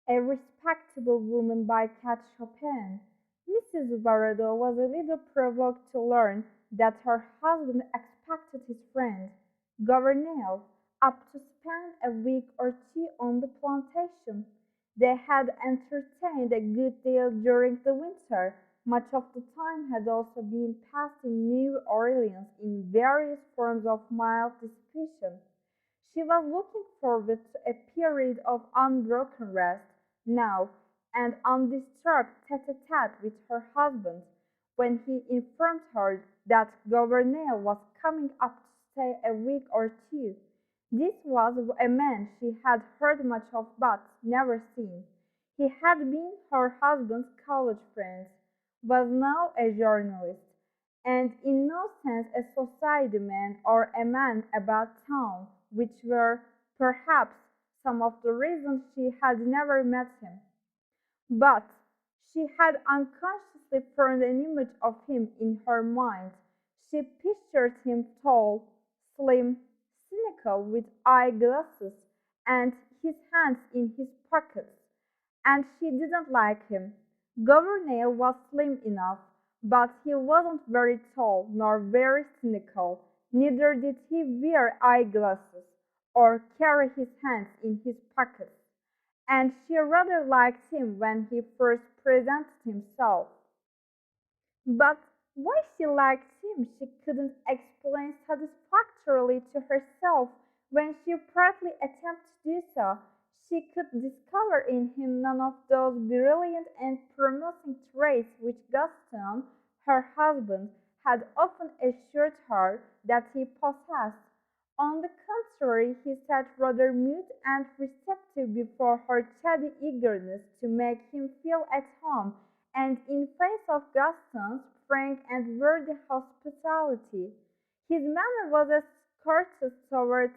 A Respectable Woman by Chopin. Mrs. Barado was a little provoked to learn that her husband expected his friend, Gouvernail, up to spend a week or two on the plantation. They had entertained a good deal during the winter. Much of the time had also been passed in New Orleans in various forms of mild dissipation. She was looking forward to a period of unbroken rest now, and undisturbed tete-a-tete with her husband, when he informed her that Gouvernail was coming up to stay a week or two. This was a man she had heard much of but never seen. He had been her husband's college friend, was now a journalist, and in no sense a society man or a man about town, which were, perhaps, some of the reasons she had never met him. But she had unconsciously formed an image of him in her mind. She pictured him tall, slim, cynical, with eyeglasses, and his hands in his pockets. And she didn't like him. Gouvernail was slim enough, but he wasn't very tall nor very cynical. Neither did he wear eyeglasses or carry his hands in his pockets, and she rather liked him when he first presented himself. But why she liked him she couldn't explain satisfactorily to herself. When she partly attempted to do so, she could discover in him none of those brilliant and promising traits which Gaston, her husband, had often assured her that he possessed. On the contrary, he sat rather mute and receptive before her chaddy eagerness to make him feel at home, and in face of Gaston's frank and worthy hospitality. His manner was as courteous towards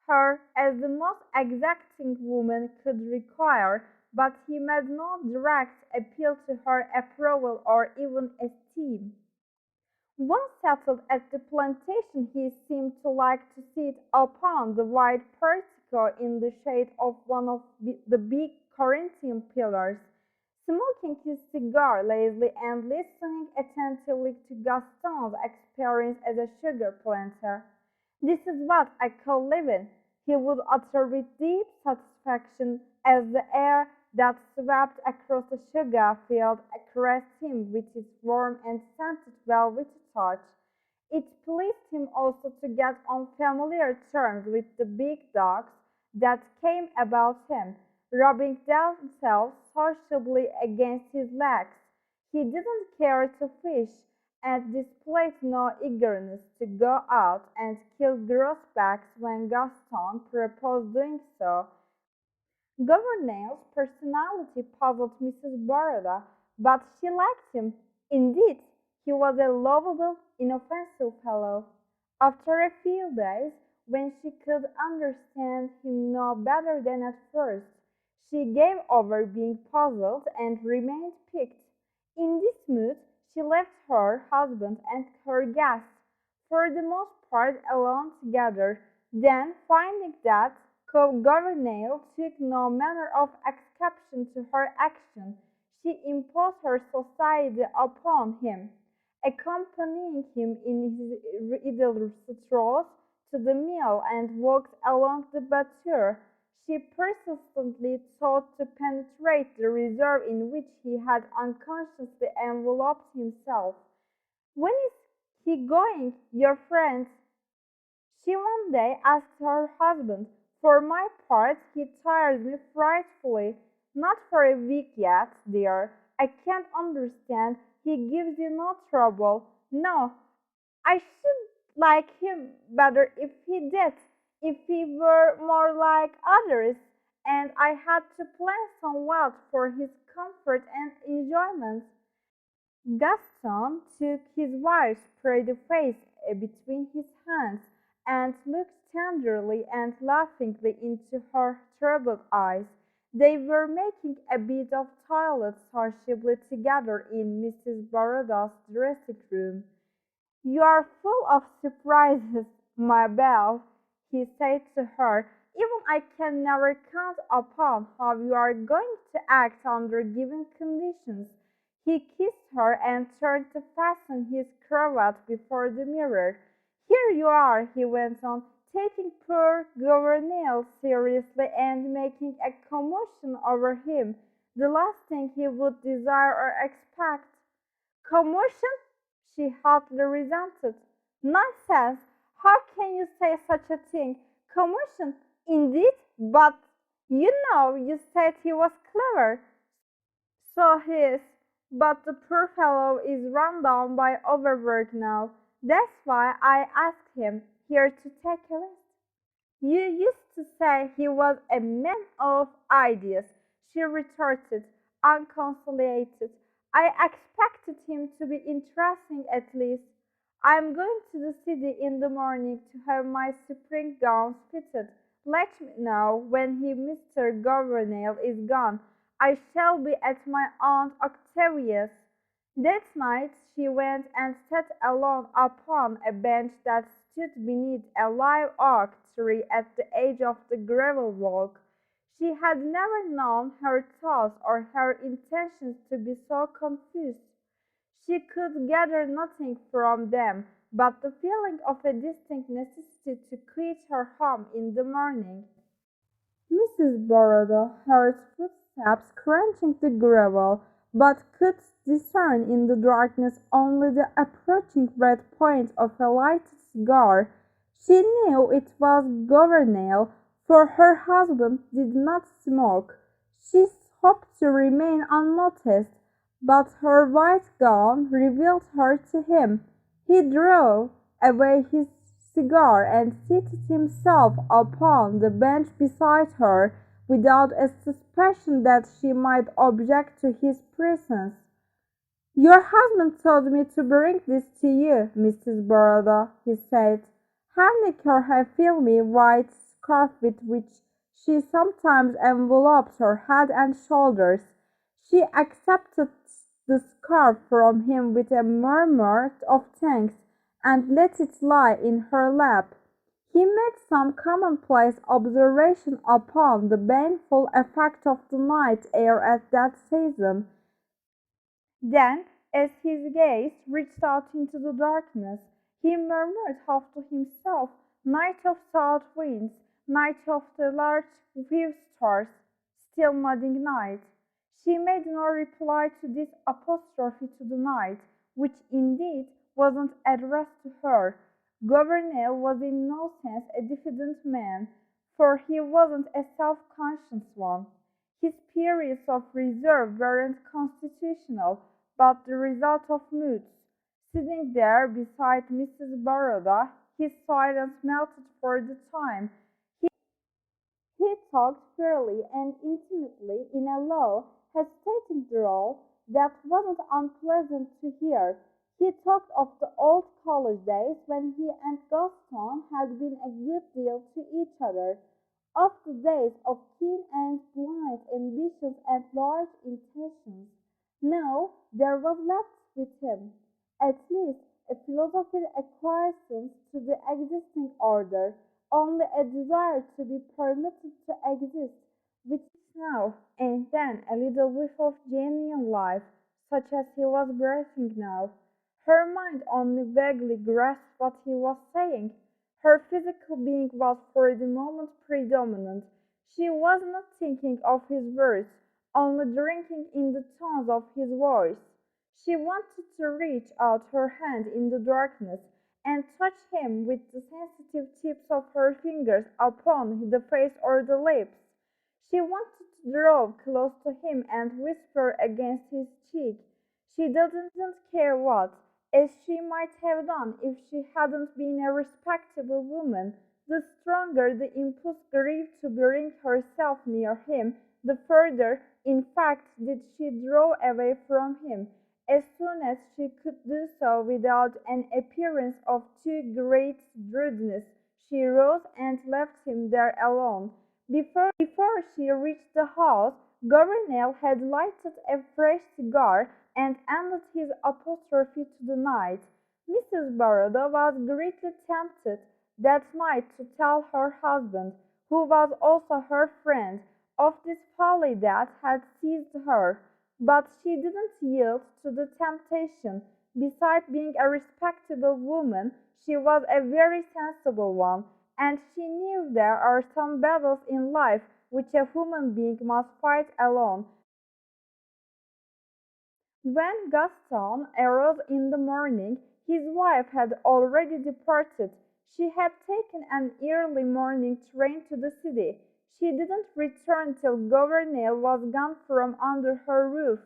her as the most exacting woman could require, but he made no direct appeal to her approval or even esteem. Once settled at the plantation, he seemed to like to sit upon the wide portico in the shade of one of the big Corinthian pillars, smoking his cigar lazily and listening attentively to Gaston's experience as a sugar planter. "This is what I call living," he would utter with deep satisfaction as the air that swept across the sugar field caressed him with its warm and scented velvety touch. It pleased him also to get on familiar terms with the big dogs that came about him, rubbing themselves sociably against his legs. He didn't care to fish, and displayed no eagerness to go out and kill grosbacks when Gaston proposed doing so. Gouvernail's personality puzzled Mrs. Baroda, but she liked him. Indeed, he was a lovable, inoffensive fellow. After a few days, when she could understand him no better than at first, she gave over being puzzled and remained piqued. In this mood, she left her husband and her guest, for the most part alone together. Then, finding that Gouvernail took no manner of exception to her action, she imposed her society upon him, accompanying him in his idle strolls to the mill and walks along the Batteur. She persistently sought to penetrate the reserve in which he had unconsciously enveloped himself. "When is he going, your friend?" she one day asked her husband. "For my part, he tires me frightfully." "Not for a week yet, dear. I can't understand. He gives you no trouble." "No, I should like him better if he did, if he were more like others, and I had to plan somewhat for his comfort and enjoyment." Gaston took his wife's pretty face between his hands, and looked tenderly and laughingly into her troubled eyes. They were making a bit of toilet sociably together in Mrs. Baroda's dressing room. "You are full of surprises, my belle," he said to her. Even I can never count upon how you are going to act under given conditions. He kissed her and turned to fasten his cravat before the mirror. Here you are, he went on, taking poor Gouvernail seriously and making a commotion over him, the last thing he would desire or expect. Commotion? She hotly resented. Nonsense! How can you say such a thing? Commotion, indeed, but you said he was clever. So he is, but the poor fellow is run down by overwork now. That's why I asked him here to take a rest. You used to say he was a man of ideas, she retorted, unconciliated. I expected him to be interesting at least. I'm going to the city in the morning to have my spring gowns fitted. Let me know when Mr. Gouvernail is gone. I shall be at my Aunt Octavia's. That night she went and sat alone upon a bench that stood beneath a live oak tree at the edge of the gravel walk. She had never known her thoughts or her intentions to be so confused. She could gather nothing from them but the feeling of a distinct necessity to quit her home in the morning. Mrs. Borrodo heard footsteps crunching the gravel, but could discern in the darkness only the approaching red point of a lighted cigar. She knew it was Gouvernail, for her husband did not smoke. She hoped to remain unnoticed, but her white gown revealed her to him. He drew away his cigar and seated himself upon the bench beside her, without a suspicion that she might object to his presence. "Your husband told me to bring this to you, Mrs. Borrodo," he said, handing her a filmy white scarf with which she sometimes enveloped her head and shoulders. She accepted the scarf from him with a murmur of thanks, and let it lie in her lap. He made some commonplace observation upon the baneful effect of the night air at that season. Then, as his gaze reached out into the darkness, he murmured half to himself, "Night of south winds, night of the large few stars, still nodding night." She made no reply to this apostrophe to the night, which indeed wasn't addressed to her. Gouvernail was in no sense a diffident man, for he wasn't a self-conscious one. His periods of reserve weren't constitutional, but the result of moods. Sitting there beside Mrs. Baroda, his silence melted for the time. He talked freely and intimately in a low, hesitating drawl that wasn't unpleasant to hear. He talked of the old college days when he and Gaston had been a good deal to each other, of the days of keen and blind ambitions and large intentions. Now there was left with him, at least, a philosophical acquiescence to the existing order, only a desire to be permitted to exist, with now and then a little whiff of genuine life, such as he was breathing now. Her mind only vaguely grasped what he was saying. Her physical being was for the moment predominant. She was not thinking of his words, only drinking in the tones of his voice. She wanted to reach out her hand in the darkness and touch him with the sensitive tips of her fingers upon the face or the lips. She wanted to draw close to him and whisper against his cheek. She didn't care what, as she might have done if she hadn't been a respectable woman. The stronger the impulse grew to bring herself near him, the further, in fact, did she draw away from him. As soon as she could do so without an appearance of too great rudeness, she rose and left him there alone. Before she reached the house, Gouvernail had lighted a fresh cigar and ended his apostrophe to the night. Mrs. Baroda was greatly tempted that night to tell her husband, who was also her friend, of this folly that had seized her. But she didn't yield to the temptation. Besides being a respectable woman, she was a very sensible one, and she knew there are some battles in life which a human being must fight alone. When Gaston arose in the morning, his wife had already departed. She had taken an early morning train to the city. She didn't return till Gouvernail was gone from under her roof.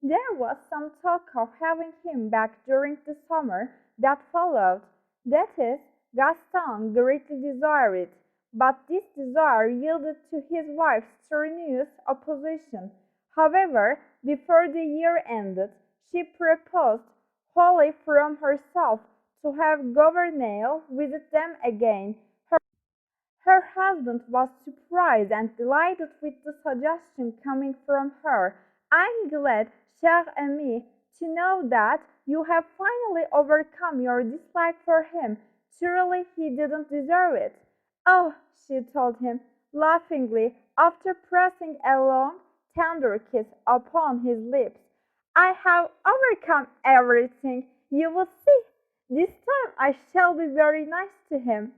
There was some talk of having him back during the summer that followed. That is, Gaston greatly desired it, but this desire yielded to his wife's strenuous opposition. However, before the year ended, she proposed, wholly from herself, to have Gouvernail visit them again. Her husband was surprised and delighted with the suggestion coming from her. "I'm glad, chère amie, to know that you have finally overcome your dislike for him. Truly he didn't deserve it." "Oh," she told him, laughingly, after pressing a long, tender kiss upon his lips, "I have overcome everything. You will see. This time I shall be very nice to him."